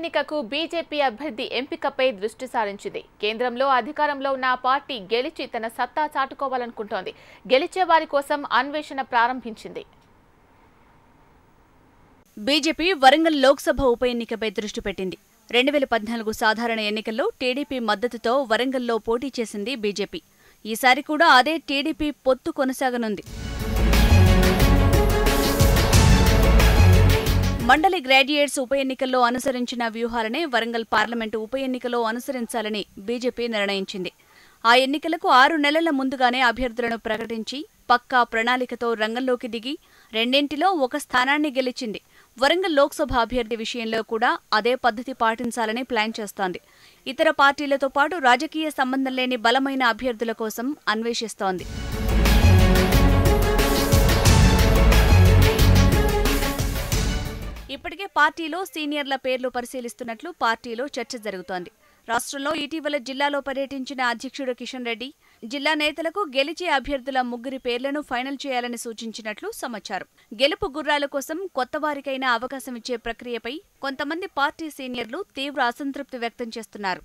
ఎన్నికకు బీజేపీ అభ్యర్థి ఎంపికపై దృష్టి సారించింది. కేంద్రంలో అధికారంలో ఉన్న పార్టీ గెలిచి తన సత్తా చాటుకోవాలనుకుంటోంది. గెలిచే వారి కోసం అన్వేషణ ప్రారంభించింది. బీజేపీ వరంగల్ లోక్సభ ఉప ఎన్నికపై దృష్టి పెట్టింది. 2014 సాధారణ ఎన్నికల్లో టీడీపీ మద్దతుతో వరంగల్లో పోటీ చేసింది బీజేపీ. ఈసారి కూడా అదే టీడీపీ పొత్తు కొనసాగనుంది. మండలి గ్రాడ్యుయేట్స్ ఉప ఎన్నికల్లో అనుసరించిన వ్యూహాలనే వరంగల్ పార్లమెంటు ఉప ఎన్నికలో అనుసరించాలని బీజేపీ నిర్ణయించింది. ఆ ఎన్నికలకు 6 నెలల ముందుగానే అభ్యర్థులను ప్రకటించి పక్కా ప్రణాళికతో రంగంలోకి దిగి రెండింటిలో ఒక స్థానాన్ని గెలిచింది. వరంగల్ లోక్సభ అభ్యర్థి విషయంలో కూడా అదే పద్ధతి పాటించాలని ప్లాన్ చేస్తోంది. ఇతర పార్టీలతో పాటు రాజకీయ సంబంధం లేని బలమైన అభ్యర్థుల కోసం అన్వేషిస్తోంది. ఇప్పటికే పార్టీలో సీనియర్ల పేర్లు పరిశీలిస్తున్నట్లు పార్టీలో చర్చ జరుగుతోంది. రాష్ట్రంలో ఇటీవల జిల్లాలో పర్యటించిన అధ్యక్షుడు కిషన్ రెడ్డి జిల్లా నేతలకు గెలిచే అభ్యర్థుల 3 పేర్లను ఫైనల్ చేయాలని సూచించినట్లు సమాచారం. గెలుపు గుర్రాల కోసం కొత్తవారికైనా అవకాశం ఇచ్చే ప్రక్రియపై కొంతమంది పార్టీ సీనియర్లు తీవ్ర అసంతృప్తి వ్యక్తం చేస్తున్నారు.